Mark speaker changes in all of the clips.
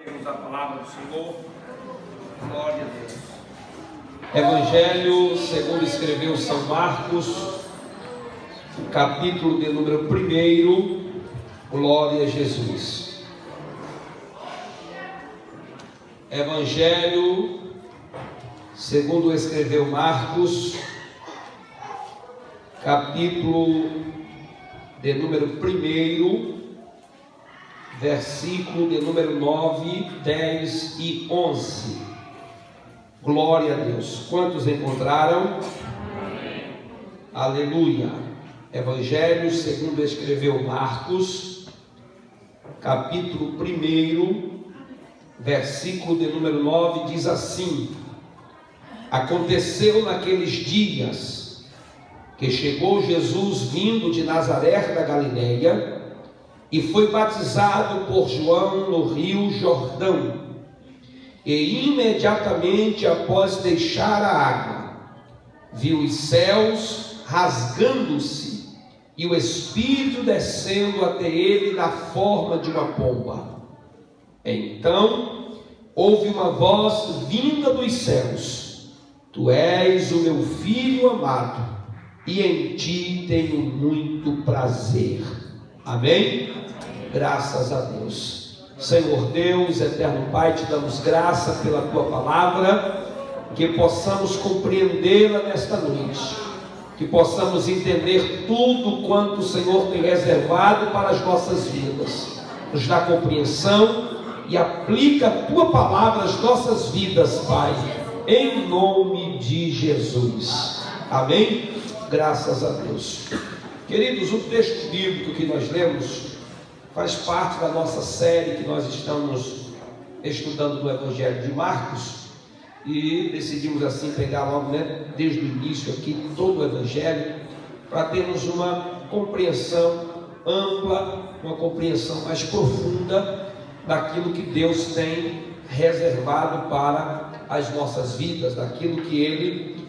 Speaker 1: Temos a palavra do Senhor. Glória a Deus.
Speaker 2: Evangelho segundo escreveu São Marcos, capítulo de número 1. Glória a Jesus. Evangelho segundo escreveu Marcos, capítulo de número 1, versículo de número 9, 10 e 11. Glória a Deus. Quantos encontraram? Amém. Aleluia. Evangelho segundo escreveu Marcos, capítulo 1, versículo de número 9, diz assim: Aconteceu naqueles dias que chegou Jesus vindo de Nazaré da Galileia e foi batizado por João no rio Jordão. E imediatamente após deixar a água, viu os céus rasgando-se e o Espírito descendo até ele na forma de uma pomba. Então houve uma voz vinda dos céus: Tu és o meu Filho amado, e em ti tenho muito prazer. Amém? Graças a Deus. Senhor Deus, eterno Pai, te damos graça pela tua palavra, que possamos compreendê-la nesta noite, que possamos entender tudo quanto o Senhor tem reservado para as nossas vidas. Nos dá compreensão e aplica a tua palavra às nossas vidas, Pai, em nome de Jesus. Amém? Graças a Deus. Queridos, o texto bíblico que nós lemos faz parte da nossa série que nós estamos estudando do Evangelho de Marcos, e decidimos assim pegar logo, desde o início aqui, todo o Evangelho, para termos uma compreensão ampla, uma compreensão mais profunda daquilo que Deus tem reservado para as nossas vidas, daquilo que Ele,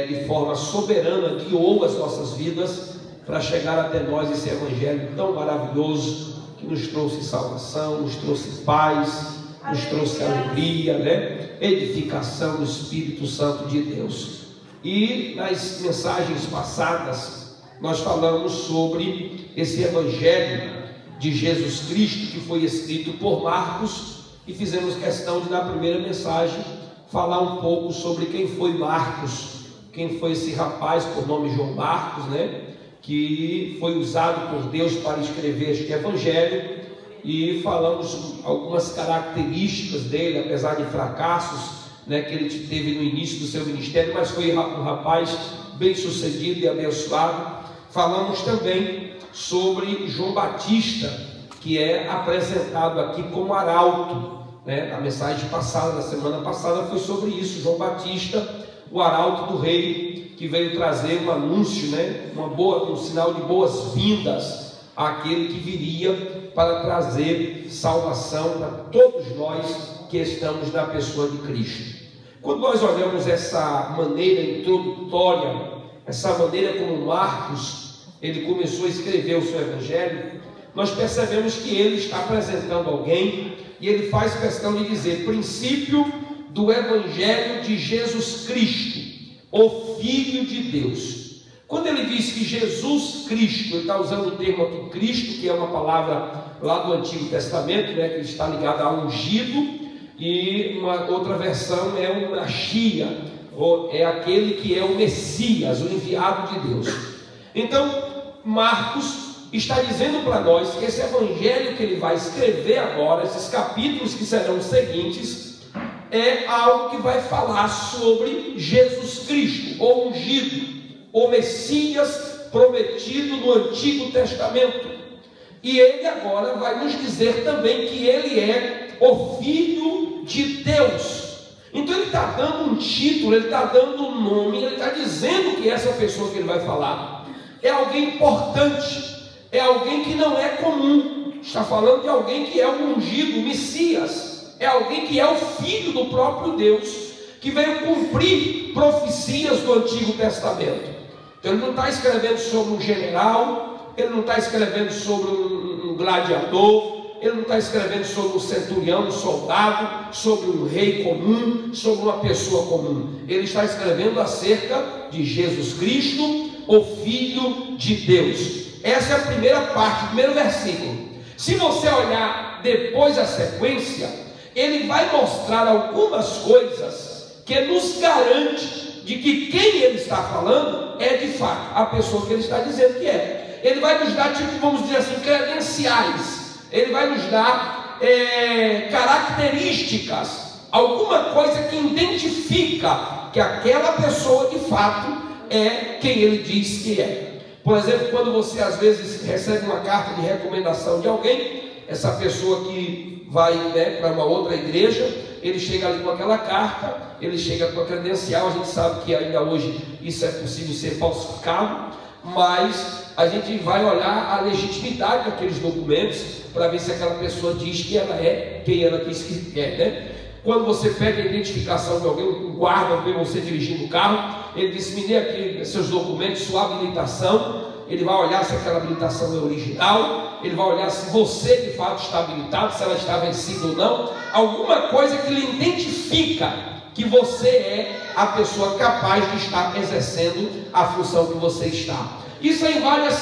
Speaker 2: de forma soberana, guiou as nossas vidas para chegar até nós esse Evangelho tão maravilhoso, que nos trouxe salvação, nos trouxe paz, nos trouxe alegria, edificação do Espírito Santo de Deus. E nas mensagens passadas nós falamos sobre esse Evangelho de Jesus Cristo, que foi escrito por Marcos, e fizemos questão de, na primeira mensagem, falar um pouco sobre quem foi Marcos, quem foi esse rapaz por nome João Marcos, que foi usado por Deus para escrever este Evangelho, e falamos algumas características dele, apesar de fracassos, que ele teve no início do seu ministério, mas foi um rapaz bem sucedido e abençoado. Falamos também sobre João Batista, que é apresentado aqui como arauto, a mensagem passada, na semana passada, foi sobre isso. João Batista, o arauto do rei, que veio trazer um anúncio, um sinal de boas-vindas àquele que viria para trazer salvação para todos nós que estamos na pessoa de Cristo. Quando nós olhamos essa maneira introdutória, essa maneira como Marcos ele começou a escrever o seu Evangelho, nós percebemos que ele está apresentando alguém, e ele faz questão de dizer: princípio do Evangelho de Jesus Cristo, o Filho de Deus. Quando ele diz que Jesus Cristo, ele está usando o termo aqui Cristo, que é uma palavra lá do Antigo Testamento, que está ligada a ungido, e uma outra versão é o Machia, é aquele que é o Messias, o enviado de Deus. Então Marcos está dizendo para nós que esse Evangelho que ele vai escrever agora, esses capítulos que serão seguintes, é algo que vai falar sobre Jesus Cristo, o ungido, o Messias prometido no Antigo Testamento. E ele agora vai nos dizer também que ele é o Filho de Deus. Então ele está dando um título, ele está dando um nome, ele está dizendo que essa pessoa que ele vai falar é alguém importante, é alguém que não é comum. Está falando de alguém que é o ungido, o Messias, é alguém que é o Filho do próprio Deus, que veio cumprir profecias do Antigo Testamento. Então ele não está escrevendo sobre um general, ele não está escrevendo sobre um gladiador, ele não está escrevendo sobre um centurião, um soldado, sobre um rei comum, sobre uma pessoa comum. Ele está escrevendo acerca de Jesus Cristo, o Filho de Deus. Essa é a primeira parte, o primeiro versículo. Se você olhar depois a sequência, ele vai mostrar algumas coisas que nos garante de que quem ele está falando é de fato a pessoa que ele está dizendo que é. Ele vai nos dar, tipo, vamos dizer assim, credenciais. Ele vai nos dar características, alguma coisa que identifica que aquela pessoa de fato é quem ele diz que é. Por exemplo, quando você às vezes recebe uma carta de recomendação de alguém, essa pessoa que vai para uma outra igreja, ele chega ali com aquela carta, ele chega com a credencial. A gente sabe que ainda hoje isso é possível ser falsificado, mas a gente vai olhar a legitimidade daqueles documentos para ver se aquela pessoa diz que ela é quem ela diz que é, né? Quando você pega a identificação de alguém, um guarda vê você dirigindo o carro, ele diz: me dê aqui seus documentos, sua habilitação. Ele vai olhar se aquela habilitação é original, ele vai olhar se você de fato está habilitado, se ela está vencida ou não, alguma coisa que lhe identifica que você é a pessoa capaz de estar exercendo a função que você está. Isso é em vários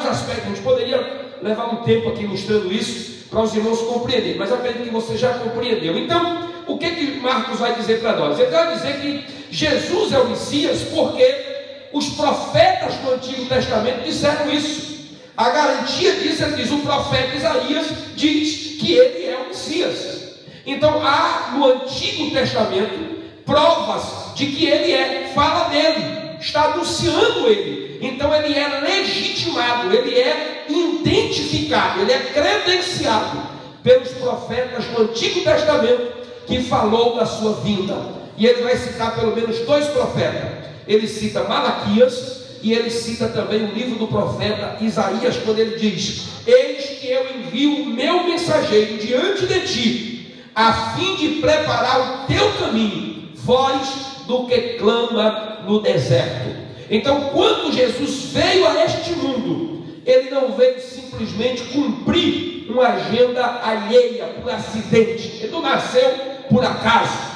Speaker 2: aspectos. A gente poderia levar um tempo aqui mostrando isso para os irmãos compreenderem, mas acredito que você já compreendeu. Então, o que Marcos vai dizer para nós? Ele vai dizer que Jesus é o Messias porque os profetas do Antigo Testamento disseram isso. A garantia disso, ele diz, o profeta Isaías diz que ele é o Messias. Então há no Antigo Testamento provas de que ele é, fala dele, está anunciando ele. Então ele é legitimado, ele é identificado, ele é credenciado pelos profetas do Antigo Testamento que falou da sua vinda. E ele vai citar pelo menos 2 profetas. Ele cita Malaquias e ele cita também o livro do profeta Isaías, quando ele diz: eis que eu envio o meu mensageiro diante de ti, a fim de preparar o teu caminho, voz do que clama no deserto. Então, quando Jesus veio a este mundo, ele não veio simplesmente cumprir uma agenda alheia, por acidente. Ele não nasceu por acaso.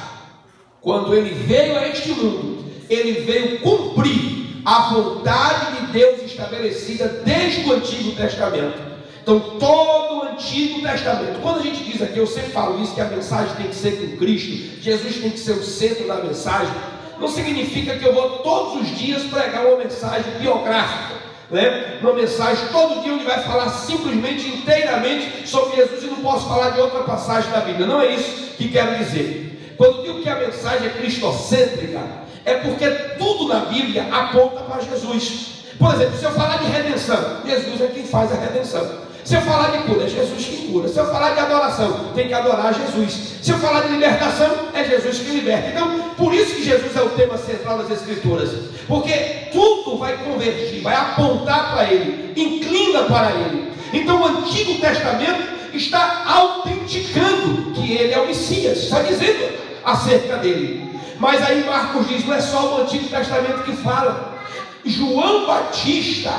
Speaker 2: Quando ele veio a este mundo, ele veio cumprir a vontade de Deus estabelecida desde o Antigo Testamento. Então, todo o Antigo Testamento, quando a gente diz aqui, eu sempre falo isso, que a mensagem tem que ser com Cristo, Jesus tem que ser o centro da mensagem, não significa que eu vou todos os dias pregar uma mensagem biográfica, né? Uma mensagem todo dia onde vai falar simplesmente, inteiramente sobre Jesus e não posso falar de outra passagem da Bíblia. Não é isso que quero dizer. Quando digo que a mensagem é cristocêntrica, é porque tudo na Bíblia aponta para Jesus. Por exemplo, se eu falar de redenção, Jesus é quem faz a redenção. Se eu falar de cura, é Jesus quem cura. Se eu falar de adoração, tem que adorar Jesus. Se eu falar de libertação, é Jesus que liberta. Então, por isso que Jesus é o tema central das Escrituras, porque tudo vai convergir, vai apontar para Ele, inclina para Ele. Então o Antigo Testamento está autenticando que Ele é o Messias, está dizendo acerca dele. Mas aí Marcos diz, não é só o Antigo Testamento que fala. João Batista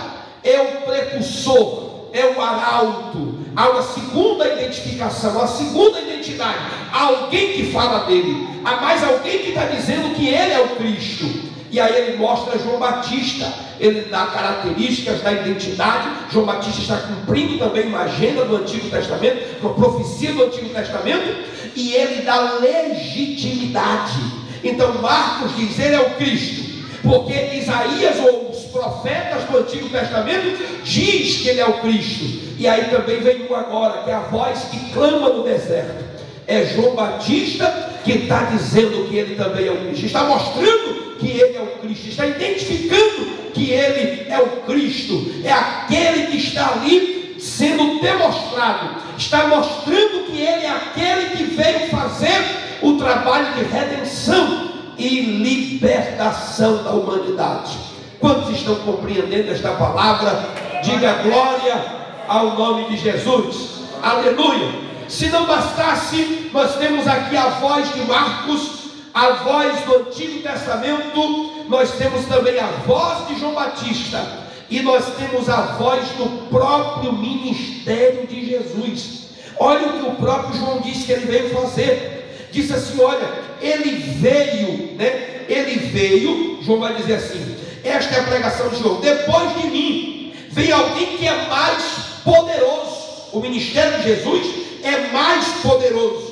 Speaker 2: é o precursor, é o arauto, há uma segunda identificação, uma segunda identidade, há alguém que fala dele, há mais alguém que está dizendo que ele é o Cristo. E aí ele mostra João Batista, ele dá características da identidade. João Batista está cumprindo também uma agenda do Antigo Testamento, uma profecia do Antigo Testamento, e ele dá legitimidade. Então Marcos diz, ele é o Cristo, porque Isaías ou os profetas do Antigo Testamento diz que ele é o Cristo. E aí também vem um agora, que é a voz que clama no deserto. É João Batista que está dizendo que ele também é o Cristo, está mostrando que ele é o Cristo, está identificando que ele é o Cristo, é aquele que está ali sendo demonstrado, está mostrando que ele é aquele que veio fazer o trabalho de redenção e libertação da humanidade. Quantos estão compreendendo esta palavra? Diga glória ao nome de Jesus. Aleluia. Se não bastasse, nós temos aqui a voz de Marcos, a voz do Antigo Testamento, nós temos também a voz de João Batista, e nós temos a voz do próprio ministério de Jesus. Olha o que o próprio João disse que ele veio fazer. Disse assim: olha, ele veio, né? Ele veio, João vai dizer assim, esta é a pregação de João: depois de mim vem alguém que é mais poderoso. O ministério de Jesus é mais poderoso.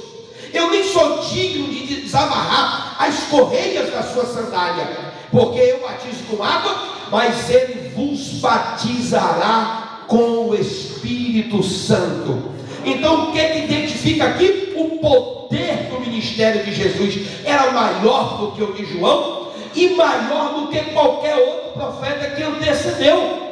Speaker 2: Eu nem sou digno de desamarrar as correias da sua sandália, porque eu batizo com água, mas ele vos batizará com o Espírito Santo. Então o que identifica aqui? O poder do ministério de Jesus era maior do que o de João e maior do que qualquer outro profeta que antecedeu.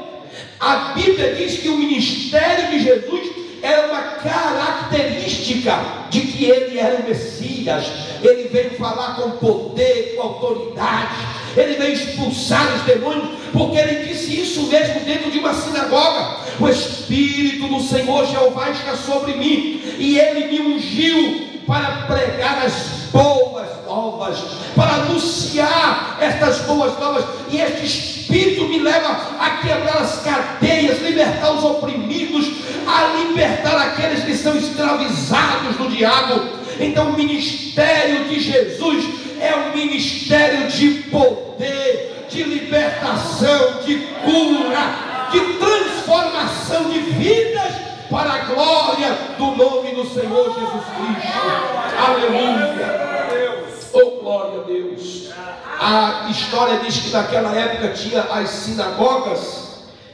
Speaker 2: A Bíblia diz que o ministério de Jesus era uma característica de que ele era o Messias. Ele veio falar com poder, com autoridade, ele veio expulsar os demônios, porque ele disse isso mesmo dentro de uma sinagoga: o Espírito do Senhor Jeová está sobre mim, e ele me ungiu para pregar as boas novas, para anunciar estas boas novas, e este Espírito me leva a quebrar as cadeias, libertar os oprimidos, a libertar aqueles que são escravizados no diabo. Então o ministério de Jesus é um ministério de poder, de libertação, de cura, de transformação de vidas para a glória do nome do Senhor Jesus Cristo. Aleluia. Oh, glória a Deus. A história diz que naquela época tinha as sinagogas,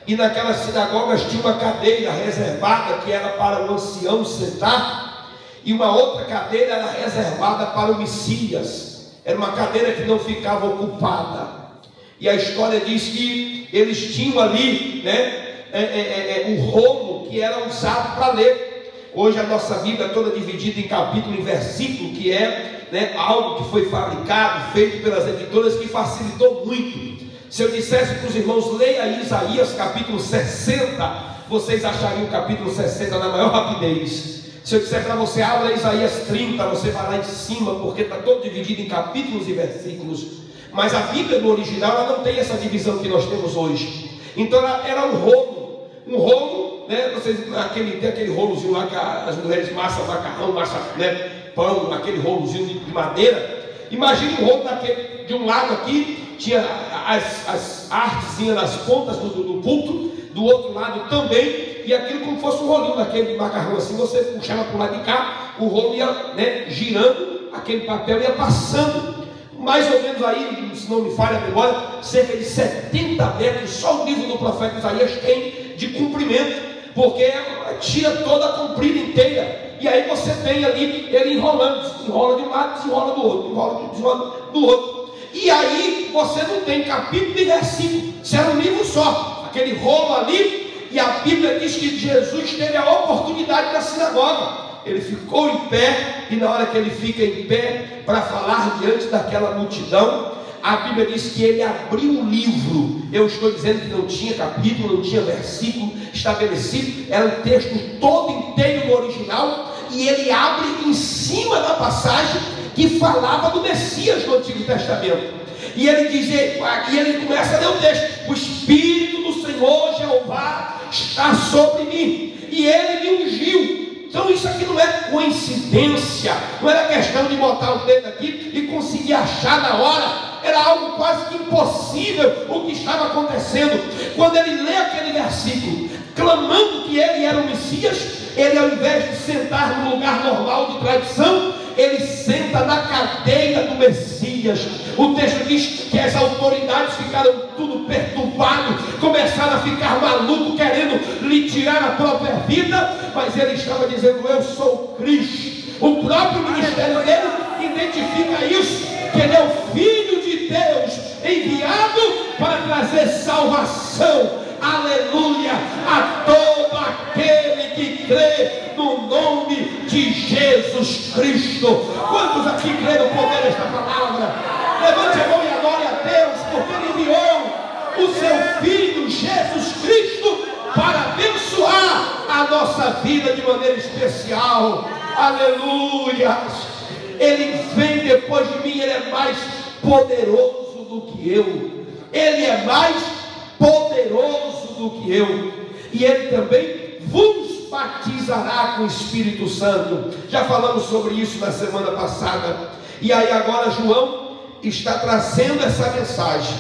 Speaker 2: e naquelas sinagogas tinha uma cadeira reservada que era para o ancião sentar, e uma outra cadeira era reservada para o Messias. Era uma cadeira que não ficava ocupada. E a história diz que eles tinham ali, né, o rolo que era usado para ler. Hoje a nossa Bíblia é toda dividida em capítulo e versículo, que é, né, algo que foi fabricado, feito pelas editoras, que facilitou muito. Se eu dissesse para os irmãos: leia Isaías capítulo 60, vocês achariam o capítulo 60 na maior rapidez. Se eu disser para você: abra Isaías 30, você vai lá em cima, porque está todo dividido em capítulos e versículos. Mas a Bíblia no original, ela não tem essa divisão que nós temos hoje. Então era um rolo, né? Vocês, tem aquele rolozinho lá que as mulheres massam macarrão, massam, né, pão, aquele rolozinho de madeira. Imagine um rolo daquele, de um lado aqui tinha as artezinhas nas pontas do pulto, do outro lado também, e aquilo como fosse um rolinho daquele de macarrão assim. Você puxava para o lado de cá, o rolo ia, né, girando, aquele papel ia passando, mais ou menos aí, se não me falha a memória, cerca de 70 metros, só o livro do profeta Isaías tem de comprimento, porque tira toda a comprida inteira. E aí você tem ali ele enrolando, enrola de um lado, desenrola do outro, desenrola do outro. E aí você não tem capítulo e versículo, isso era um livro só, aquele rolo ali. E a Bíblia diz que Jesus teve a oportunidade da sinagoga. Ele ficou em pé, e na hora que ele fica em pé para falar diante daquela multidão, a Bíblia diz que ele abriu o livro. Eu estou dizendo que não tinha capítulo, não tinha versículo estabelecido, era um texto todo inteiro no original, e ele abre em cima da passagem que falava do Messias no Antigo Testamento. E ele diz, e ele começa a ler o texto: o Espírito do Senhor Jeová está sobre mim, e ele me ungiu. Então isso aqui não é coincidência, não era questão de botar o dedo aqui e conseguir achar na hora. Era algo quase que impossível o que estava acontecendo. Quando ele lê aquele versículo, clamando que ele era o Messias, ele, ao invés de sentar no lugar normal de tradição, ele senta na cadeira do Messias. O texto diz que as autoridades ficaram tudo perturbadas, começaram a ficar malucos, querendo lhe tirar a própria vida, mas ele estava dizendo: eu sou Cristo. O próprio ministério dele identifica isso, que ele é o Filho de Deus, enviado para trazer salvação, aleluia, a todo aquele que crê no nome de Jesus Cristo. Quantos aqui crê no poder desta palavra? Levante a mão e adore a Deus, porque ele enviou o seu Filho Jesus Cristo para abençoar a nossa vida de maneira especial. Aleluia. Ele vem depois de mim, ele é mais poderoso do que eu. Ele é mais poderoso do que eu. E ele também vos batizará com o Espírito Santo. Já falamos sobre isso na semana passada. E aí agora João está trazendo essa mensagem.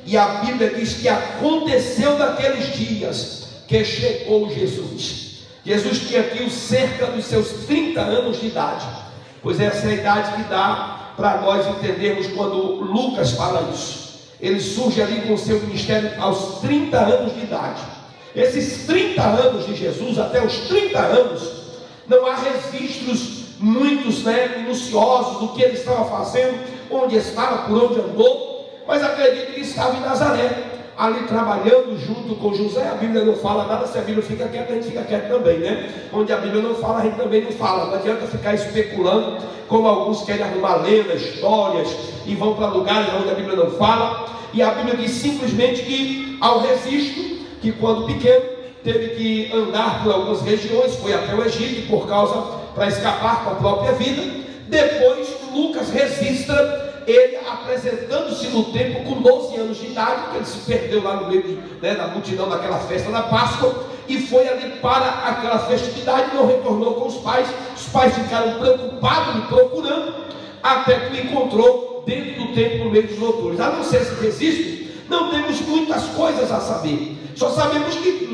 Speaker 2: E a Bíblia diz que aconteceu naqueles dias que chegou Jesus. Jesus tinha aqui cerca dos seus 30 anos de idade, pois essa é a idade que dá para nós entendermos quando Lucas fala isso. Ele surge ali com o seu ministério aos 30 anos de idade. Esses 30 anos de Jesus, até os 30 anos, não há registros muitos, minuciosos do que ele estava fazendo, onde estava, por onde andou, mas acredito que estava em Nazaré, ali trabalhando junto com José. A Bíblia não fala nada. Se a Bíblia fica quieta, a gente fica quieto também, né? Onde a Bíblia não fala, a gente também não fala. Não adianta ficar especulando, como alguns querem arrumar lendas, histórias, e vão para lugares onde a Bíblia não fala. E a Bíblia diz simplesmente que há um registro, que quando pequeno, teve que andar por algumas regiões, foi até o Egito, para escapar com a própria vida. Depois Lucas registra ele apresentando-se no templo com 12 anos de idade, que ele se perdeu lá no meio da multidão daquela festa da Páscoa, e foi ali para aquela festividade, não retornou com os pais ficaram preocupados me procurando, até que o encontrou dentro do templo no meio dos doutores. A não ser esse registro, não temos muitas coisas a saber, só sabemos que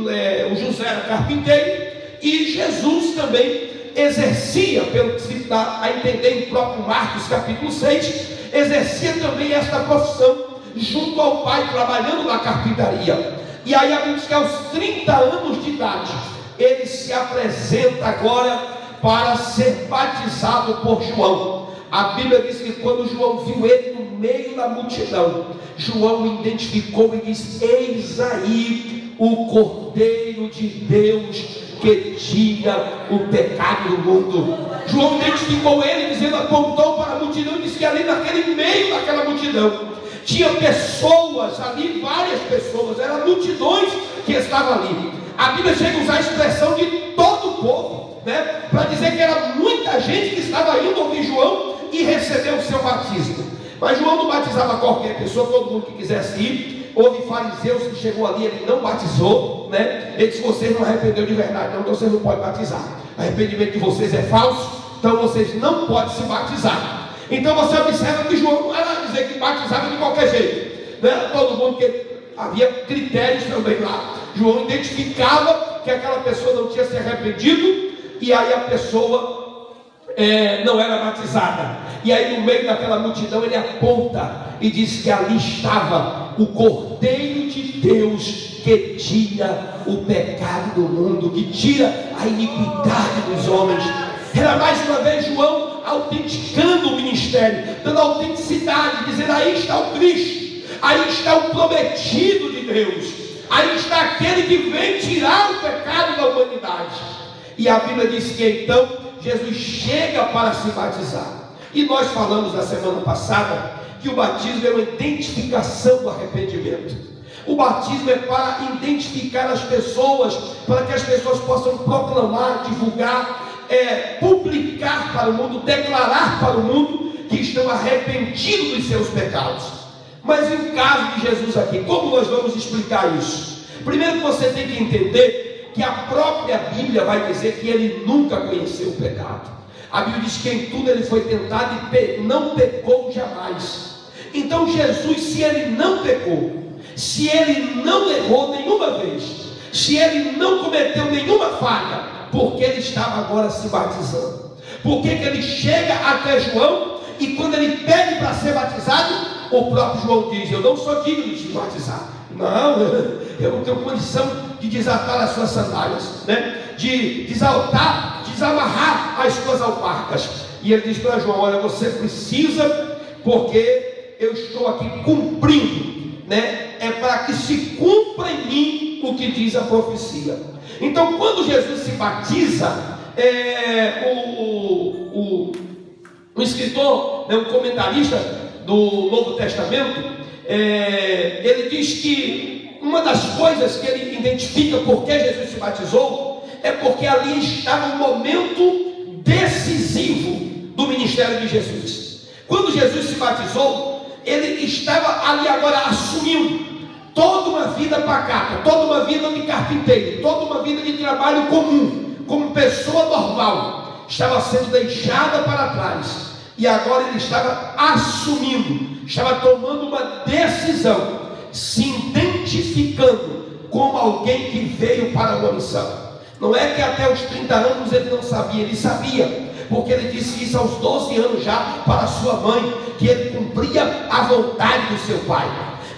Speaker 2: o José era carpinteiro, e Jesus também exercia, pelo que se dá a entender em próprio Marcos capítulo 6, exercia também esta profissão junto ao pai, trabalhando na carpintaria. E aí a Bíblia diz que aos 30 anos de idade ele se apresenta agora para ser batizado por João. A Bíblia diz que quando João viu ele no meio da multidão, João o identificou e disse: eis aí o Cordeiro de Deus que tira o pecado do mundo. João identificou ele, dizendo, apontou para a multidão e disse que ali naquele meio daquela multidão tinha pessoas ali, várias pessoas, eram multidões que estavam ali. A Bíblia chega a usar a expressão de todo o povo, para dizer que era muita gente que estava indo ouvir João e receber o seu batismo. Mas João não batizava qualquer pessoa, todo mundo que quisesse ir. Houve fariseus que chegou ali, ele não batizou, Ele disse: vocês não arrependeram de verdade, não, então vocês não podem batizar. O arrependimento de vocês é falso, então vocês não podem se batizar. Então você observa que João não era dizer que batizava de qualquer jeito, todo mundo, que havia critérios também lá. João identificava que aquela pessoa não tinha se arrependido, e aí a pessoa não era batizada. E aí no meio daquela multidão ele aponta e diz que ali estava o Cordeiro de Deus que tira o pecado do mundo, que tira a iniquidade dos homens. Era mais uma vez João autenticando o ministério, dando autenticidade, dizendo: aí está o Cristo, aí está o prometido de Deus, aí está aquele que vem tirar o pecado da humanidade. E a Bíblia diz que então Jesus chega para se batizar. E nós falamos na semana passada que o batismo é uma identificação do arrependimento. O batismo é para identificar as pessoas, para que as pessoas possam proclamar, divulgar, publicar para o mundo, declarar para o mundo que estão arrependidos dos seus pecados. Mas em caso de Jesus aqui, como nós vamos explicar isso? Primeiro que você tem que entender que a própria Bíblia vai dizer que ele nunca conheceu o pecado. A Bíblia diz que em tudo ele foi tentado e não pecou jamais. Então Jesus, se ele não pecou, se ele não errou nenhuma vez, se ele não cometeu nenhuma falha, por que ele estava agora se batizando? Por que ele chega até João e quando ele pede para ser batizado, o próprio João diz: eu não sou digno de te batizar. Não, eu não tenho condição de desatar as suas sandálias, de desamarrar as suas alparcas. E ele diz para João: olha, você precisa, porque eu estou aqui cumprindo, é para que se cumpra em mim o que diz a profecia. Então quando Jesus se batiza, o escritor, um comentarista do Novo Testamento, ele diz que uma das coisas que ele identifica por que Jesus se batizou é porque ali estava um momento decisivo do ministério de Jesus. Quando Jesus se batizou, ele estava ali agora assumindo toda uma vida pacata, toda uma vida de carpinteiro, toda uma vida de trabalho comum, como pessoa normal, estava sendo deixada para trás, e agora ele estava assumindo, estava tomando uma decisão, se identificando como alguém que veio para uma missão. Não é que até os 30 anos ele não sabia, ele sabia, porque ele disse isso aos 12 anos já para sua mãe, que ele cumpria a vontade do seu pai.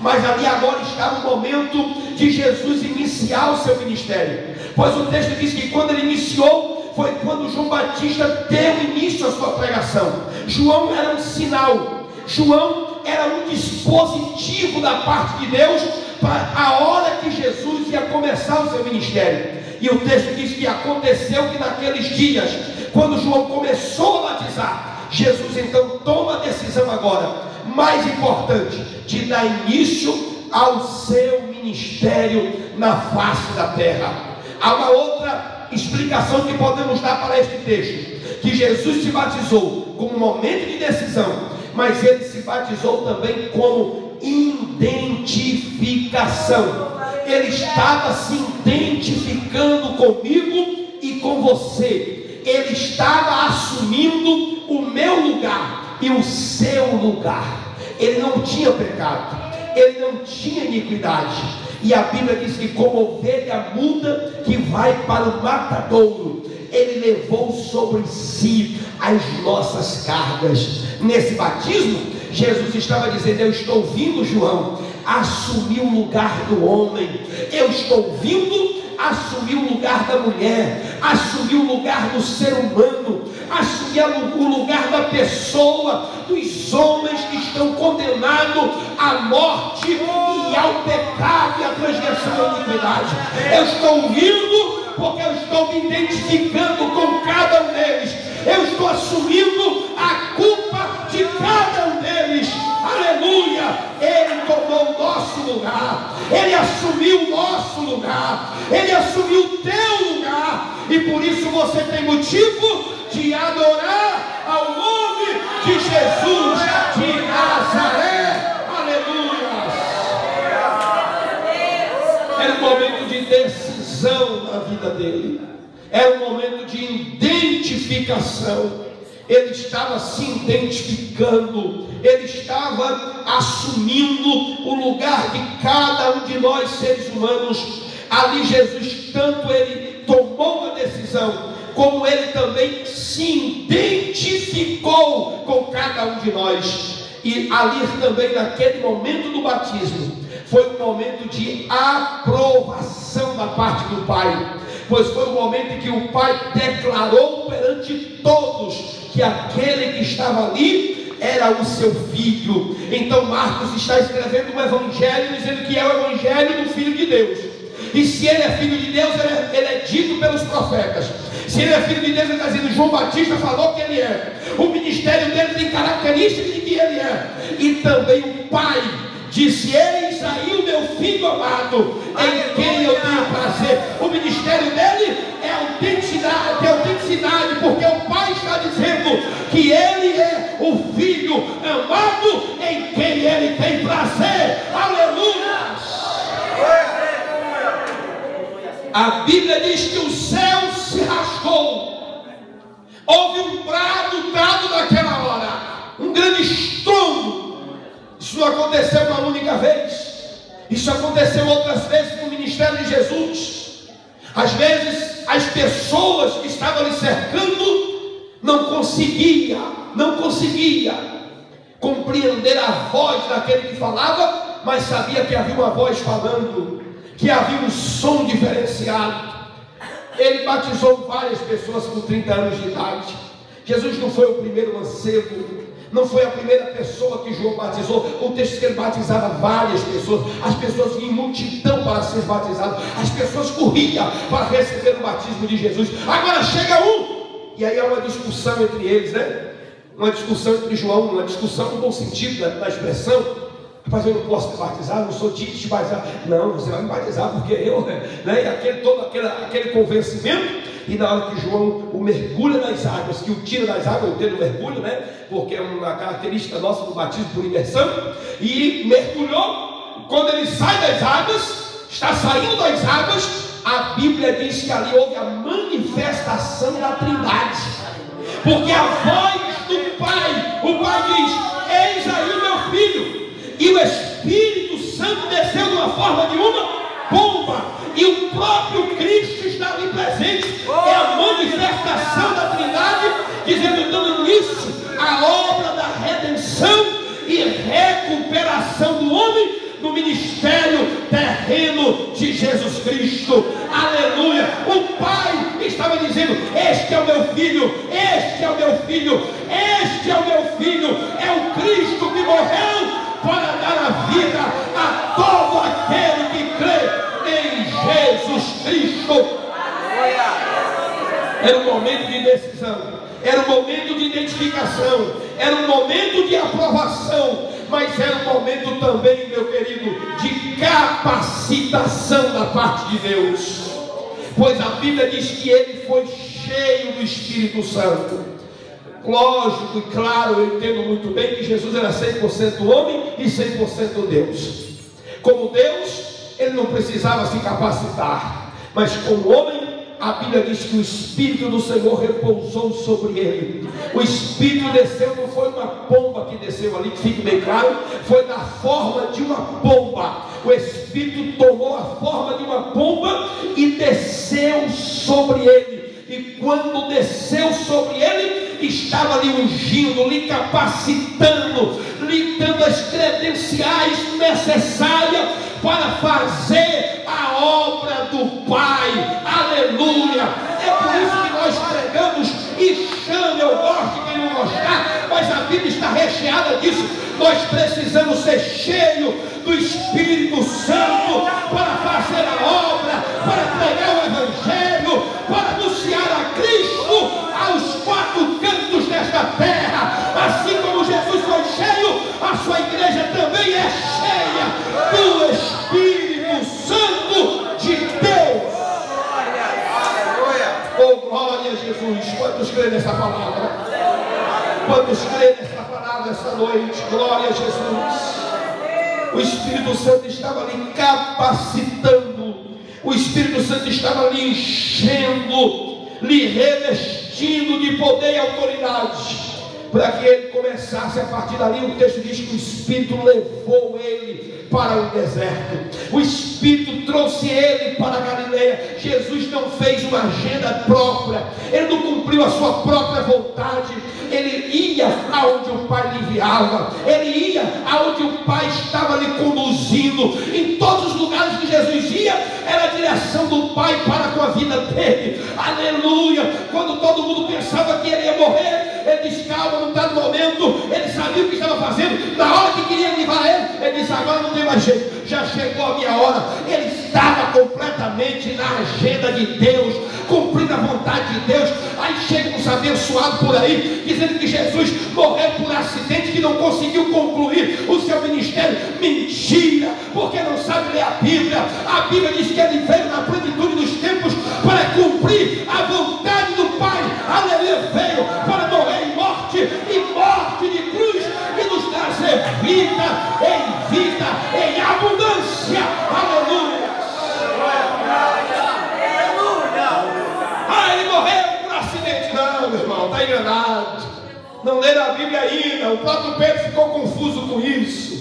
Speaker 2: Mas ali agora estava o momento de Jesus iniciar o seu ministério, pois o texto diz que quando ele iniciou, foi quando João Batista deu início à sua pregação. João era um sinal, João era um dispositivo da parte de Deus para a hora que Jesus ia começar o seu ministério. E o texto diz que aconteceu que naqueles dias, quando João começou a batizar, Jesus então toma a decisão agora, mais importante, de dar início ao seu ministério na face da terra. Há uma outra explicação que podemos dar para este texto, que Jesus se batizou como momento de decisão, mas ele se batizou também como identificação. Ele estava se identificando comigo e com você. Ele estava assumindo o meu lugar e o seu lugar. Ele não tinha pecado, ele não tinha iniquidade. E a Bíblia diz que como ovelha muda que vai para o matadouro, ele levou sobre si as nossas cargas. Nesse batismo, Jesus estava dizendo: eu estou vindo, João, assumir o lugar do homem. Eu estou vindo assumir o lugar da mulher, assumir o lugar do ser humano, assumir o lugar da pessoa, dos homens que estão condenados à morte e ao pecado e à transgressão e à iniquidade. Eu estou vindo porque eu estou me identificando com cada um deles. Eu estou assumindo a culpa de cada um deles. Aleluia! Ele tomou o nosso lugar, ele assumiu o nosso lugar, ele assumiu o teu lugar, e por isso você tem motivo de adorar ao nome de Jesus de Nazaré. Aleluia! Era um momento de decisão na vida dele, era um momento de identificação. Ele estava se identificando, ele estava assumindo o lugar de cada um de nós seres humanos. Ali Jesus, tanto ele tomou a decisão, como ele também se identificou com cada um de nós. E ali também, naquele momento do batismo, foi um momento de aprovação da parte do Pai, pois foi o momento em que o Pai declarou perante todos que aquele que estava ali era o seu filho. Então Marcos está escrevendo um evangelho dizendo que é o evangelho do Filho de Deus. E se ele é filho de Deus, ele é dito pelos profetas. Se ele é filho de Deus, ele está dizendo: João Batista falou que ele é. O ministério dele tem características de que ele é. E também o Pai disse: eis aí o meu filho amado, em quem eu tenho prazer. O ministério dele é autenticidade, porque o Pai está dizendo que ele é o filho amado em quem ele tem prazer. Aleluia! A Bíblia diz que o céu se rasgou, houve um brado dado naquela hora, um grande estrondo. Isso não aconteceu uma única vez, isso aconteceu outras vezes no ministério de Jesus. Às vezes as pessoas que estavam lhe cercando não conseguia compreender a voz daquele que falava, mas sabia que havia uma voz falando, que havia um som diferenciado. Ele batizou várias pessoas com 30 anos de idade. Jesus não foi o primeiro mancebo, não foi a primeira pessoa que João batizou. O texto diz que ele batizava várias pessoas. As pessoas vinham em multidão para ser batizadas, as pessoas corriam para receber o batismo de Jesus. Agora chega um, e aí há uma discussão entre eles, né? Uma discussão entre João, uma discussão no bom sentido da expressão. Rapaz, eu não posso te batizar, não sou digno de te batizar. Não, você vai me batizar porque eu, né? E todo aquele convencimento. E na hora que João o mergulha nas águas, que o tira das águas, eu entendo o mergulho, né? Porque é uma característica nossa do batismo por imersão. E mergulhou, quando ele sai das águas, está saindo das águas, a Bíblia diz que ali houve a manifestação da Trindade, porque a voz do Pai, o Pai diz: eis aí o meu filho, e o Espírito Santo desceu de uma forma de uma pomba, e o próprio Cristo está ali presente. É a manifestação da Trindade, dizendo, dando início à obra da redenção e recuperação do homem no ministério terreno de Jesus Cristo. Aleluia! O Pai estava dizendo: este é o meu filho, este é o meu filho, este é o meu filho. É o Cristo que morreu para dar a vida a todo aquele que crê em Jesus Cristo. Era um momento de decisão, era um momento de identificação, era um momento de aprovação, mas era um momento também, meu querido, de capacitação da parte de Deus, pois a Bíblia diz que ele foi cheio do Espírito Santo. Lógico e claro, eu entendo muito bem que Jesus era 100% homem e 100% Deus. Como Deus, ele não precisava se capacitar, mas como homem, a Bíblia diz que o Espírito do Senhor repousou sobre ele. O Espírito desceu, não foi uma pomba que desceu ali, que fique bem claro, foi da forma de uma pomba. O Espírito tomou a forma de uma pomba e desceu sobre ele. E quando desceu sobre ele, estava lhe ungindo, lhe capacitando, lhe dando as credenciais necessárias para fazer a obra do Pai. Aleluia! É por isso que nós pregamos, e chame, eu gosto de quem não gostar, mas a Bíblia está recheada disso. Nós precisamos ser cheios do Espírito Santo para fazer a obra, para pregar o Evangelho, para anunciar a Cristo aos quatro cantos desta terra. Assim como Jesus foi cheio, a sua igreja também é cheia do Espírito Santo de Deus. Oh, glória a Jesus! Quantos creem nessa palavra? Quantos creem nessa palavra essa noite? Glória a Jesus! O Espírito Santo estava ali capacitando, o Espírito Santo estava ali enchendo, lhe revestindo de poder e autoridade, para que ele começasse. A partir dali, o texto diz que o Espírito levou ele para o deserto, o Espírito trouxe ele para a Galileia. Jesus não fez uma agenda própria, ele não cumpriu a sua própria vontade, ele ia aonde o Pai lhe enviava, ele ia aonde o Pai estava lhe conduzindo. Em todos os lugares que Jesus ia, era a direção do Pai para com a vida dele. Aleluia! Quando todo mundo pensava que ele ia morrer, ele disse: calma, não está no momento. Ele sabia o que estava fazendo. Na hora que queria livrar ele, ele disse: agora não tem mais jeito, já chegou a minha hora. Ele estava completamente na agenda de Deus, cumprindo a vontade de Deus. Aí chega uns abençoados por aí, dizendo que Jesus morreu por acidente, que não conseguiu concluir o seu ministério. Mentira, porque não sabe ler a Bíblia. A Bíblia diz que ele veio na plenitude dos tempos para cumprir a vontade do Pai. Aleluia! Veio para morrer em morte, e morte de cruz, e nos trazer vida em abundância. Aleluia! Ah, ele morreu por acidente. Não, meu irmão, está enganado. Não leram a Bíblia ainda. O próprio Pedro ficou confuso com isso.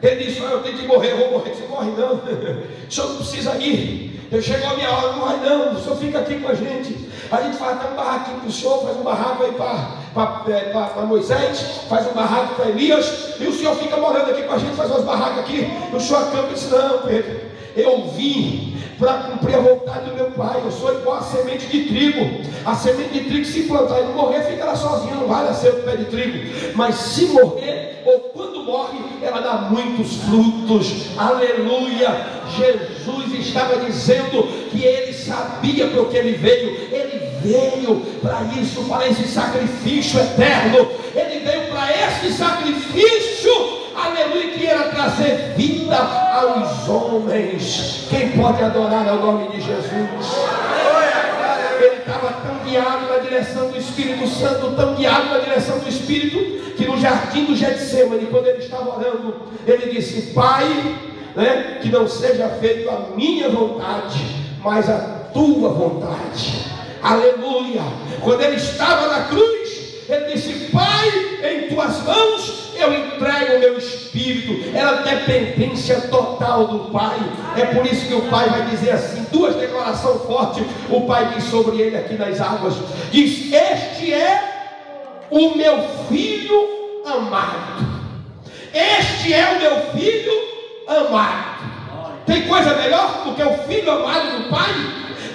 Speaker 2: Ele disse: eu tenho que morrer, eu vou morrer. Você morre não, o senhor não precisa ir. Eu chego a minha hora, não morre não, o senhor fica aqui com a gente. A gente faz até um barraquinho para o senhor, faz um barraco aí para Moisés, faz um barraco para Elias, e o senhor fica morando aqui com a gente, faz umas barracas aqui. O senhor acampa e disse: não, Pedro, eu vim para cumprir a vontade do meu Pai. Eu sou igual a semente de trigo. A semente de trigo, se plantar e não morrer, fica lá sozinha, não vai nascer o pé de trigo. Mas se morrer, ou quando morre, ela dá muitos frutos. Aleluia! Jesus estava dizendo que ele sabia para o que ele veio. Ele veio para isso, para esse sacrifício eterno. Ele veio para esse sacrifício, aleluia, que era trazer vida aos homens. Quem pode adorar ao nome de Jesus? Ele estava tão guiado na direção do Espírito Santo, tão guiado na direção do Espírito, que no jardim do Getsêmani, quando ele estava orando, ele disse: Pai, que não seja feito a minha vontade, mas a tua vontade. Aleluia. Quando ele estava na cruz, ele disse: Pai, em tuas mãos eu entrego o meu espírito. Era dependência total do Pai. É por isso que o Pai vai dizer assim, duas declarações fortes. O Pai diz sobre ele aqui nas águas, diz: este é o meu filho amado. Este é o meu filho amado. Tem coisa melhor do que o filho amado do Pai?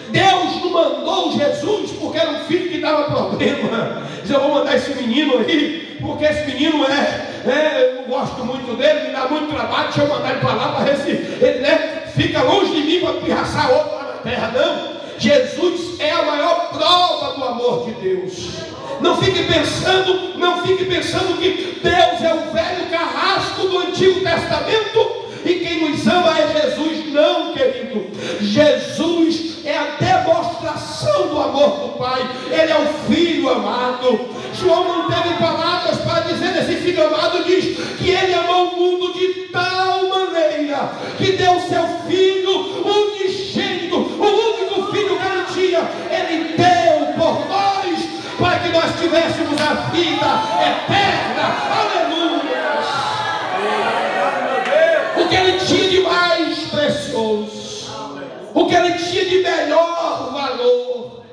Speaker 2: Deus não mandou Jesus porque era um filho que dava problema. Diz: eu vou mandar esse menino aí, porque esse menino eu não gosto muito dele, me dá muito trabalho, deixa eu mandar ele para lá para ver se ele fica longe de mim para pirraçar outro lá na terra. Não, Jesus é a maior prova do amor de Deus. Não fique pensando que Deus é o velho carrasco do Antigo Testamento e quem nos ama é Jesus. Não, querido. Jesus é a demonstração do amor do Pai. Ele é o Filho amado. João não teve palavras para dizer desse Filho amado. Diz que ele amou o mundo de tal maneira que deu seu Filho unigênito, o único Filho que ele tinha. Ele deu por nós, para que nós tivéssemos a vida eterna. Aleluia. O que ele tinha de mais precioso, o que ele tinha de melhor valor,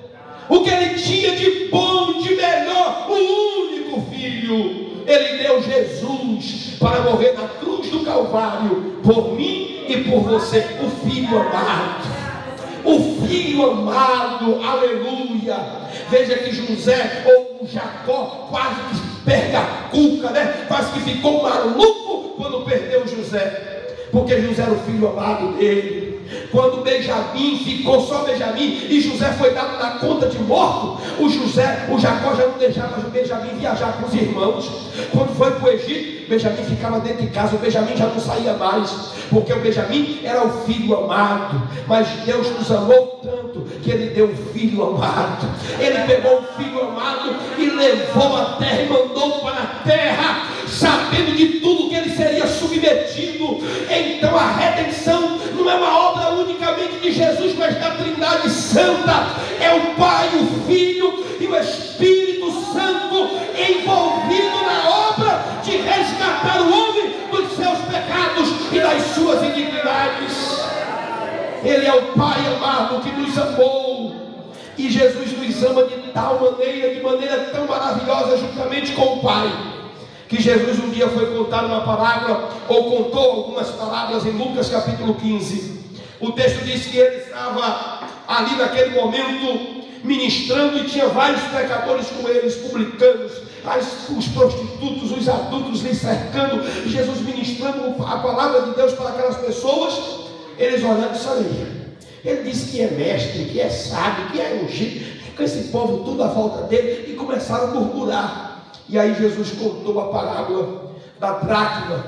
Speaker 2: o que ele tinha de bom, de melhor, o único Filho. Ele deu Jesus para morrer na cruz do Calvário por mim e por você. O Filho amado, o Filho amado. Aleluia. Veja que José ou Jacó quase que perde a cuca, quase que ficou maluco quando perdeu José, porque José era o filho amado dele. Quando Benjamim ficou só Benjamim e José foi dado na conta de morto, o Jacó já não deixava o Benjamim viajar com os irmãos. Quando foi para o Egito, Benjamim ficava dentro de casa. O Benjamim já não saía mais, porque o Benjamim era o filho amado. Mas Deus nos amou tanto que ele deu o filho amado. Ele pegou o filho amado e levou a terra e mandou para a terra, sabendo de tudo que ele seria submetido. Então a redenção não é uma obra unicamente de Jesus, mas da Trindade Santa. É o Pai, o Filho e o Espírito Santo envolvido na obra de resgatar o homem dos seus pecados e das suas iniquidades. Ele é o Pai amado que nos amou, e Jesus nos ama de tal maneira, de maneira tão maravilhosa, juntamente com o Pai, que Jesus um dia foi contar uma parábola, ou contou algumas parábolas em Lucas capítulo 15. O texto diz que ele estava ali naquele momento ministrando, e tinha vários pecadores com eles, publicanos, os prostitutos, os adultos lhe cercando, e Jesus ministrando a palavra de Deus para aquelas pessoas. Eles olhando, sabe, ele disse que é mestre, que é sábio, que é ungido, com esse povo tudo à volta dele, e começaram a murmurar. E aí Jesus contou a parábola da dracma.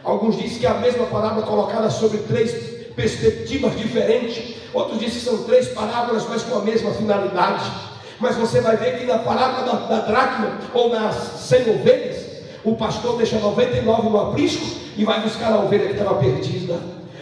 Speaker 2: Alguns dizem que é a mesma parábola colocada sobre três perspectivas diferentes. Outros dizem que são três parábolas, mas com a mesma finalidade. Mas você vai ver que na parábola da dracma, ou das 100 ovelhas, o pastor deixa 99 no aprisco e vai buscar a ovelha que estava perdida.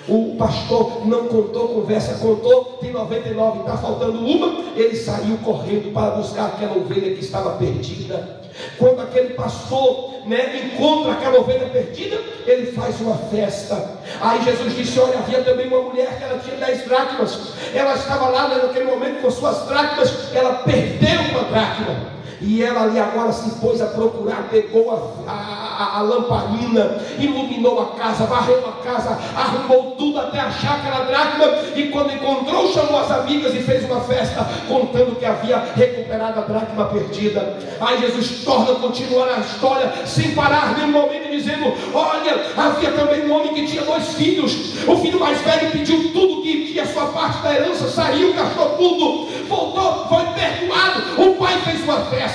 Speaker 2: O pastor não contou conversa, contou, tem 99, está faltando uma. Ele saiu correndo para buscar aquela ovelha que estava perdida. Quando aquele pastor encontra aquela ovelha perdida, ele faz uma festa. Aí Jesus disse: olha, havia também uma mulher que ela tinha 10 dracmas. Ela estava lá naquele momento com suas dracmas. Ela perdeu uma dracma, e ela ali agora se pôs a procurar, pegou a lamparina, iluminou a casa, varreu a casa, arrumou tudo até achar aquela dracma. E quando encontrou, chamou as amigas e fez uma festa, contando que havia recuperado a dracma perdida. Aí Jesus torna a continuar a história, sem parar nenhum momento, dizendo: olha, havia também um homem que tinha 2 filhos. O filho mais velho pediu tudo que tinha, sua parte da herança, saiu, gastou tudo, voltou, foi perdoado. O pai fez uma festa.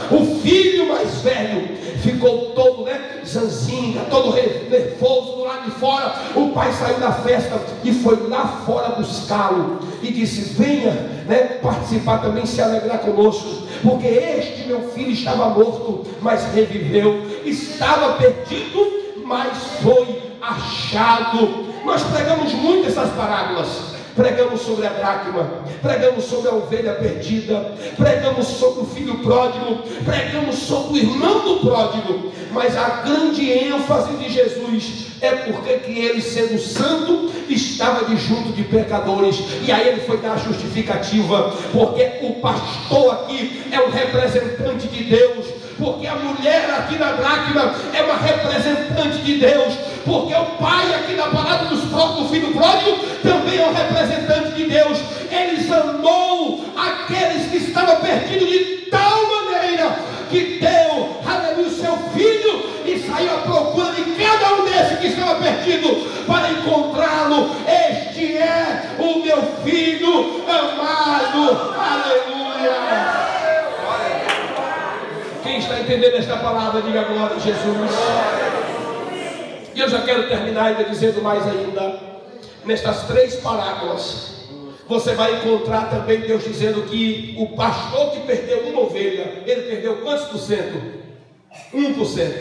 Speaker 2: O filho mais velho ficou todo zanzinga, todo nervoso do lado de fora. O pai saiu da festa e foi lá fora buscá-lo e disse: venha participar também, se alegrar conosco, porque este meu filho estava morto, mas reviveu, estava perdido, mas foi achado. Nós pregamos muito essas parábolas, pregamos sobre a dracma, pregamos sobre a ovelha perdida, pregamos sobre o filho pródigo, pregamos sobre o irmão do pródigo, mas a grande ênfase de Jesus é porque que ele, sendo santo, estava de junto de pecadores. E aí ele foi dar a justificativa, porque o pastor aqui é um representante de Deus, porque a mulher aqui na dracma é uma representante de Deus, porque o pai aqui na palavra do filho pródigo também é um representante de Deus. Eles amou aqueles que estavam perdidos de tal maneira que deu, aleluia, o seu filho e saiu à procura de cada um desses que estava perdido para encontrá-lo. Este é o meu filho amado, aleluia. Quem está entendendo esta palavra, diga glória a Jesus. E eu já quero terminar ainda dizendo mais ainda. Nestas 3 parábolas você vai encontrar também Deus dizendo que o pastor que perdeu uma ovelha, ele perdeu quantos por cento? 1%.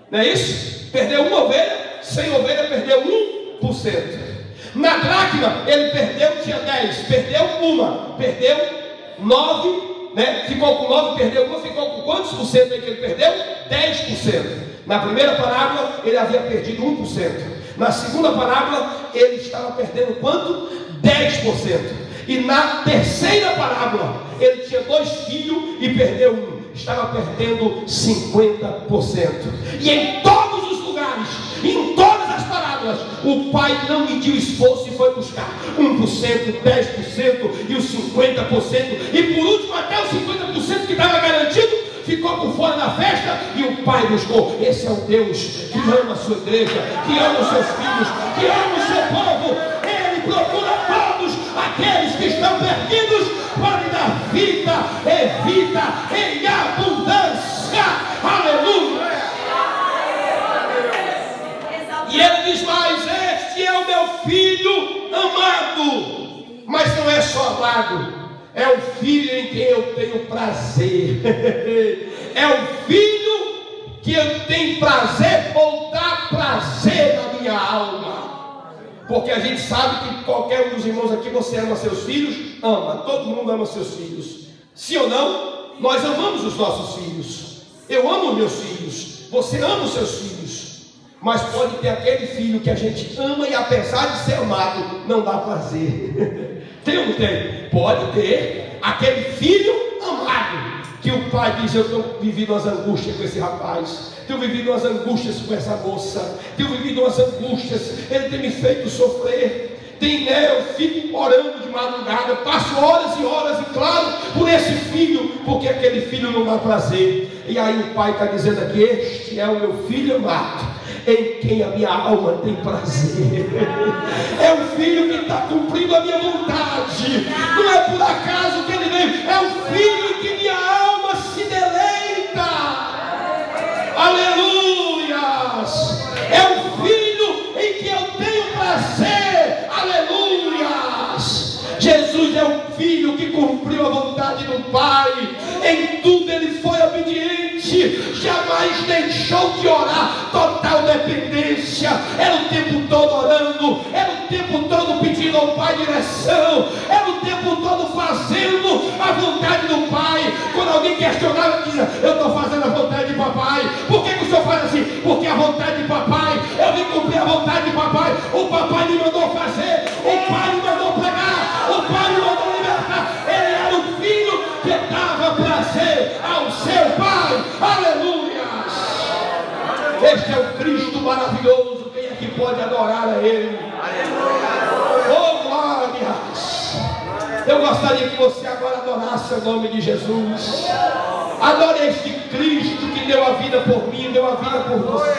Speaker 2: Não é isso? Perdeu uma ovelha, 100 ovelhas, perdeu 1%. Na dracma ele perdeu, tinha 10, perdeu uma, perdeu 9, né? Ficou com 9, perdeu uma, ficou com quantos por cento aí que ele perdeu? 10%. Na primeira parábola ele havia perdido 1%. Na segunda parábola ele estava perdendo quanto? 10%. E na terceira parábola ele tinha 2 filhos e perdeu 1. Estava perdendo 50%. E em todos os lugares, em todas as parábolas, o pai não mediu esforço e foi buscar 1%, 10% e os 50%. E por último até os 50% que estava garantido ficou por fora da festa, e o pai buscou. Esse é o Deus que ama a sua igreja, que ama os seus filhos, que ama o seu povo. Ele procura todos aqueles que estão perdidos para lhe dar vida e vida em abundância. Aleluia. E ele diz mais: este é o meu filho amado. Mas não é só amado, é o filho em quem eu tenho prazer. É o filho que eu tenho prazer, ou dá prazer na minha alma. Porque a gente sabe que qualquer um dos irmãos aqui, você ama seus filhos? Ama, todo mundo ama seus filhos. Sim ou não? Nós amamos os nossos filhos. Eu amo meus filhos. Você ama os seus filhos. Mas pode ter aquele filho que a gente ama e apesar de ser amado, não dá prazer. Tem ou não tem? Pode ter aquele filho amado, que o pai diz: eu estou vivendo umas angústias com esse rapaz, tenho vivido umas angústias com essa moça, tenho vivido umas angústias, ele tem me feito sofrer. Tem, né, eu fico orando de madrugada, passo horas e horas, e claro, por esse filho, porque aquele filho não dá prazer. E aí o pai está dizendo aqui: este é o meu filho amado, em quem a minha alma tem prazer. É o filho que está cumprindo a minha vontade. Não é por acaso que ele veio, é o filho em que minha alma se deleita. Aleluias. É o filho em que eu tenho prazer. Aleluias. Jesus é o filho que cumpriu a vontade do Pai. Em tudo ele foi obediente, jamais deixou de orar, total dependência. Era o tempo todo orando, era o tempo todo pedindo ao Pai direção, era o tempo todo fazendo a vontade do Pai. Quando alguém questionava, ele dizia: eu estou fazendo a vontade de papai. Por que o senhor faz assim? Porque a vontade de papai, eu vim cumprir a vontade de papai. O papai me mandou fazer, o pai me mandou pregar, o pai me mandou libertar. Ele era o filho que dava prazer ao seu pai. Aleluia. Este é o Cristo maravilhoso. Quem é que pode adorar a Ele? Oh, glórias. Eu gostaria que você agora adorasse o nome de Jesus. Adore este Cristo que deu a vida por mim, deu a vida por você.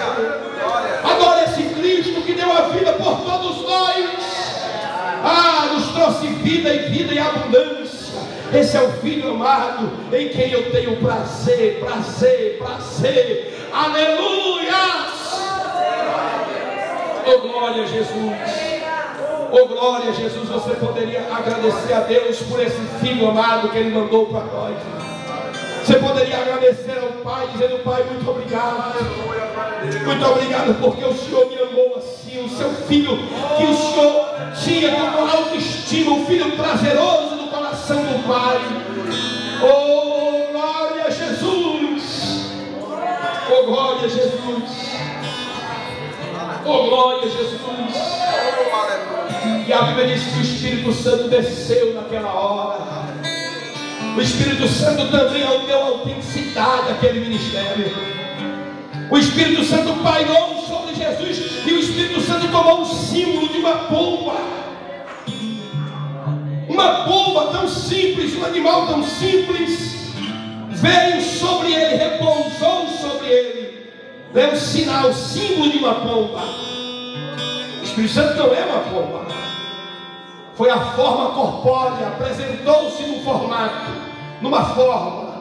Speaker 2: Adore esse Cristo que deu a vida por todos nós. Nos trouxe vida e vida em abundância. Esse é o Filho amado, em quem eu tenho prazer, prazer, prazer. Aleluia! Oh, glória a Jesus. Oh, glória a Jesus. Você poderia agradecer a Deus por esse Filho amado que Ele mandou para nós. Você poderia agradecer ao Pai, dizendo: Pai, muito obrigado. Muito obrigado porque o Senhor me amou assim. O seu filho, que o Senhor tinha como autoestima, um filho prazeroso no coração do Pai. Oh, glória a Jesus! Oh, glória a Jesus! Oh, glória a Jesus! E a Bíblia diz que o Espírito Santo desceu naquela hora. O Espírito Santo também deu autenticidade àquele ministério. O Espírito Santo pairou sobre Jesus, e o Espírito Santo tomou um símbolo de uma pomba. Uma pomba tão simples, um animal tão simples, veio sobre ele, repousou sobre ele. É um sinal, um símbolo de uma pomba. O Espírito Santo não é uma pomba. Foi a forma corpórea, apresentou-se num formato, numa forma.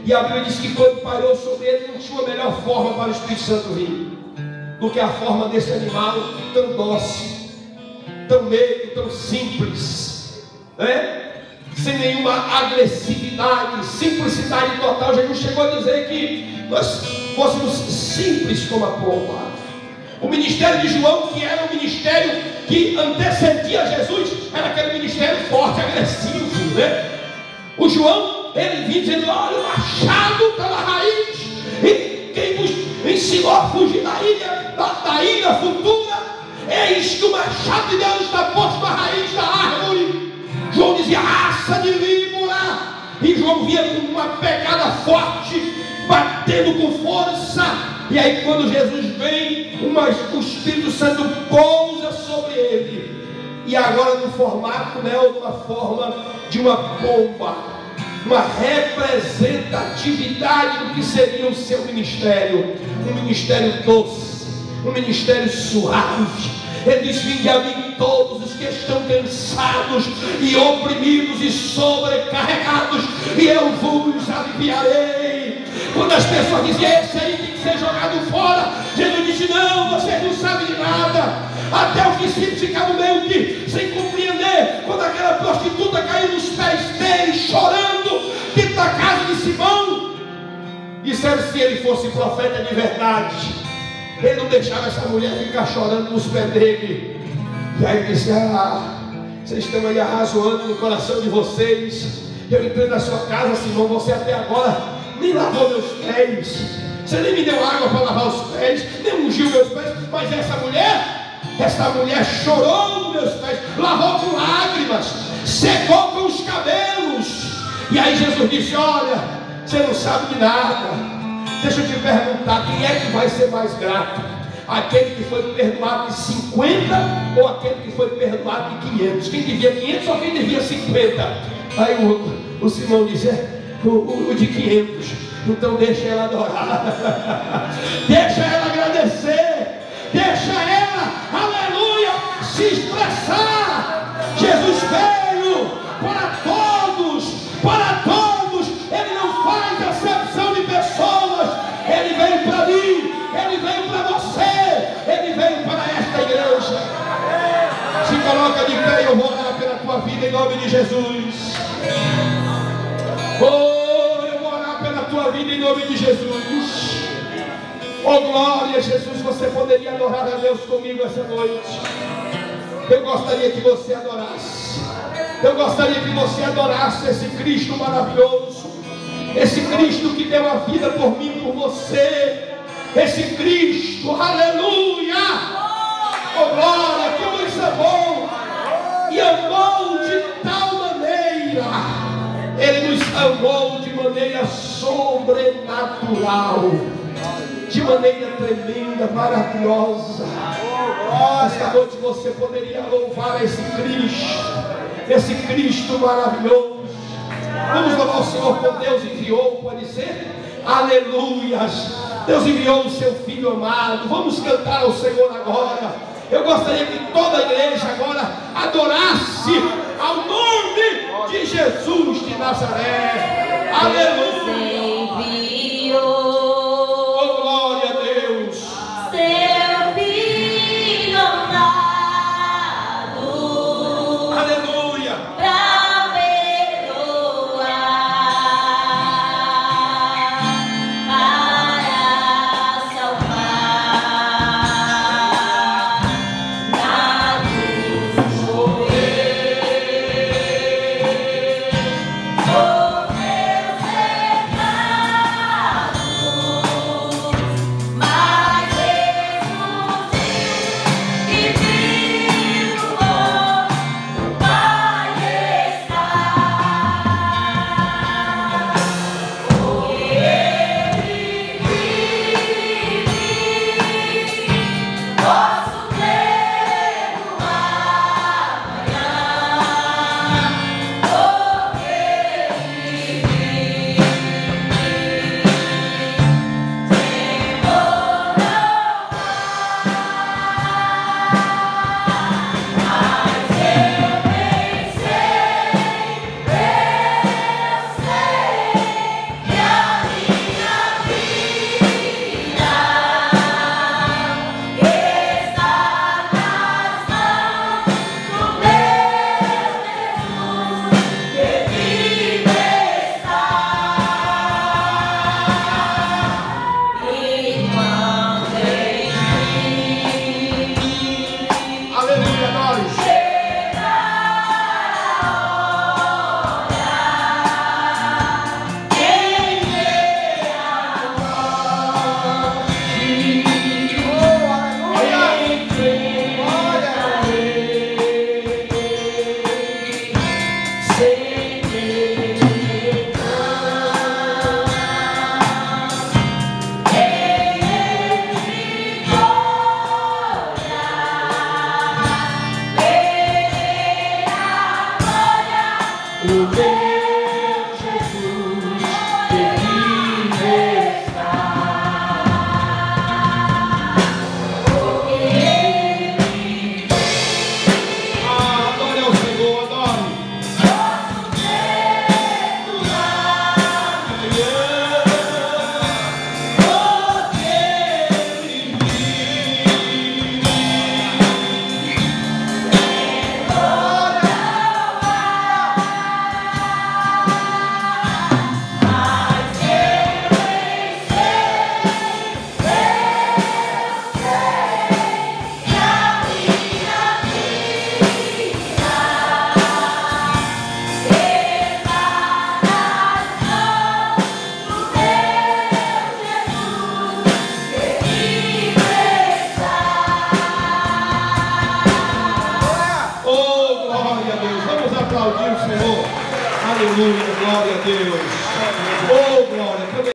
Speaker 2: E a Bíblia diz que quando pairou sobre ele, não tinha uma melhor forma para o Espírito Santo vir do que a forma desse animal tão dócil, tão meigo, tão simples, né? Sem nenhuma agressividade, simplicidade total. Jesus chegou a dizer que nós fôssemos simples como a pomba. O ministério de João, que era um ministério que antecedia Jesus, era aquele ministério forte, agressivo, né? O João, ele vinha dizendo: olha, o machado pela raiz, e quem vos ensinou a fugir da ilha futura, eis que o machado de Deus está posto na raiz da árvore. João dizia: raça de víbora. E João vinha com uma pegada forte, batendo com força. E aí quando Jesus vem, o Espírito Santo pousa sobre ele. E agora no formato, né, ou numa forma de uma pomba, uma representatividade do que seria o seu ministério. Um ministério doce, um ministério suave. Ele diz: vinde a mim todos os que estão cansados e oprimidos e sobrecarregados, e eu vos aliviarei. Quando as pessoas dizem: esse aí tem que ser jogado fora, Jesus disse: não, vocês não sabem de nada. Até os discípulos ficaram meio que sem compreender, quando aquela prostituta caiu nos pés dele, chorando, dentro da casa de Simão. Disseram: se ele fosse profeta de verdade, ele não deixava essa mulher ficar chorando nos pés dele. E aí ele disse: ah, vocês estão aí arrazoando no coração de vocês. Eu entrei na sua casa, Simão, você até agora nem lavou meus pés, você nem me deu água para lavar os pés, nem ungiu meus pés. Mas essa mulher chorou nos meus pés, lavou com lágrimas, secou com os cabelos. E aí Jesus disse: olha, você não sabe de nada. Deixa eu te perguntar, quem é que vai ser mais grato? Aquele que foi perdoado de 50 ou aquele que foi perdoado de 500? Quem devia 500 ou quem devia 50? Aí o Simão disse: o de 500. Então deixa ela adorar, deixa ela agradecer, deixa ela, aleluia, se expressar. Jesus veio para todos, para todos. Ele não faz acepção de pessoas. Ele veio para mim, ele veio para você, ele veio para esta igreja. Se coloca de pé e eu vou orar pela tua vida em nome de Jesus. Oh, eu vou orar pela tua vida em nome de Jesus. Oh, glória a Jesus. Você poderia adorar a Deus comigo essa noite? Eu gostaria que você adorasse. Eu gostaria que você adorasse esse Cristo maravilhoso, esse Cristo que deu a vida por mim, por você. Esse Cristo, aleluia. Oh, glória, como Ele é bom. E amou de tal maneira, Ele nos amou de maneira sobrenatural, de maneira tremenda, maravilhosa. Esta noite você poderia louvar esse Cristo maravilhoso. Vamos louvar o Senhor como Deus enviou, pode ser? Aleluias. Deus enviou o seu Filho amado. Vamos cantar ao Senhor agora. Eu gostaria que toda a igreja agora adorasse ao nome de Jesus de Nazaré. Aleluia.